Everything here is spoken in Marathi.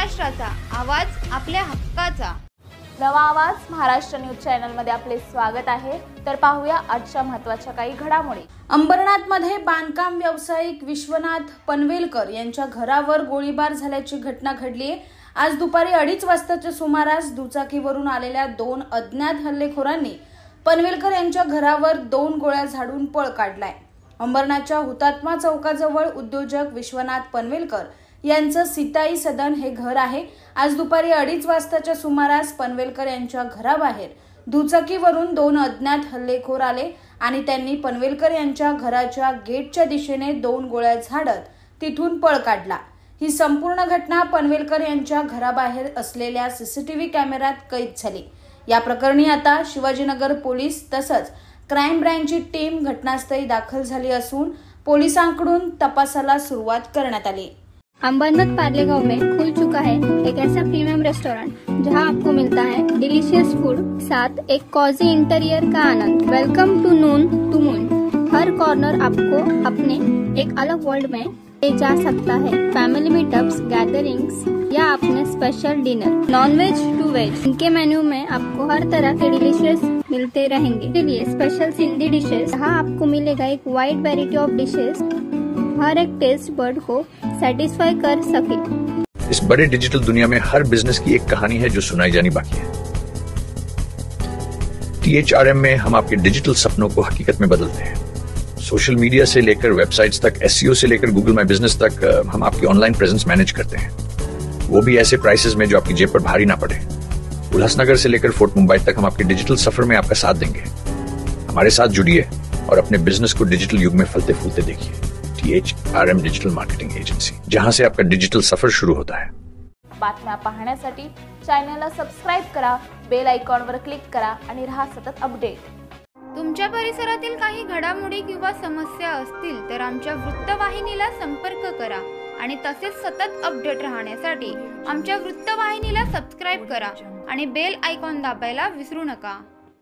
महाराष्ट्राचा आवाज आपल्या हक्काचा। नवा आवाज महाराष्ट्र न्यूज चॅनल मध्ये आपले स्वागत आहे। तर पाहूया आजच्या महत्त्वाच्या काही घडामोडी। अंबरनाथमध्ये बांधकाम व्यावसायिक विश्वनाथ पनवेलकर यांच्या घरावर गोळीबार झाल्याची घटना घडली आहे। आज दुपारी 2:30 वाजताच्या सुमारास दुचाकीवरून आलेल्या 2 अज्ञात हल्लेखोरांनी पनवेलकर यांच्या घरावर 2 गोळ्या झाडून पळ काढलाय। अंबरनाथच्या हुतात्मा चौकाजवळ उद्योजक विश्वनाथ पनवेलकर यांचं सीताई सदन हे घर आहे। आज दुपारी 2:30 वाजताच्या सुमारास पनवेलकर यांच्या घराबाहेर दुचाकीवरून 2 अज्ञात हल्लेखोर आले आणि त्यांनी पनवेलकर यांच्या घराच्या गेटच्या दिशेने 2 गोळ्या झाडत तिथून पळ काढला। ही संपूर्ण घटना पनवेलकर यांच्या घराबाहेर असलेल्या सीसीटीव्ही कॅमेऱ्यात कैद झाली। या प्रकरणी आता शिवाजीनगर पोलीस तसंच क्राइम ब्रांचची टीम घटनास्थळी दाखल झाली असून पोलिसांकडून तपासाला सुरुवात करण्यात आली। अंबरनाथ पार्ले गांव में खुल चुका है एक ऐसा प्रीमियम रेस्टोरेंट जहां आपको मिलता है डिलीशियस फूड साथ एक कॉजी इंटीरियर का आनंद। Welcome to Noon to Moon. हर कॉर्नर आपको अपने एक अलग वर्ल्ड में ले जा सकता है। फैमिली मीटअप्स, गैदरिंग्स या अपने special dinner, non veg to veg, इनके मेन्यू में आपको हर तरह के डिलीशियस मिलते रहेंगे। इसलिए स्पेशल सिंधी डिशेस, जहाँ आपको मिलेगा एक वाइड वैरायटी ऑफ डिशेस, हर एक टेस्ट बर्ड को सेटिस्फाई कर सके। इस बड़े डिजिटल दुनिया में हर बिजनेस की एक कहानी है जो सुनाई जानी बाकी है। THRM में हम आपके डिजिटल सपनों को हकीकत में बदलते हैं। सोशल मीडिया से लेकर वेबसाइट्स तक, SEO से लेकर गूगल माई बिजनेस तक, हम आपकी ऑनलाइन प्रेजेंस मैनेज करते हैं, वो भी ऐसे प्राइसेस में जो आपकी जेब पर भारी ना पड़े। उल्लासनगर से लेकर फोर्ट मुंबई तक हम आपके डिजिटल सफर में आपका साथ देंगे। हमारे साथ जुड़िए और अपने बिजनेस को डिजिटल युग में फलते फूलते देखिए। THRM डिजिटल मार्केटिंग एजेंसी, जहां से आपका डिजिटल सफर शुरू होता है। बातम्या पाहण्यासाठी चॅनलला सबस्क्राइब करा, बेल आयकॉनवर क्लिक करा आणि रहा सतत अपडेट। तुमच्या परिसरातील काही घडामोडी किंवा समस्या असतील तर आमच्या वृत्तवाहिनीला संपर्क करा आणि तसेच सतत अपडेट राहण्यासाठी आमच्या वृत्तवाहिनीला सबस्क्राइब करा आणि बेल आयकॉन दाबायला विसरू नका।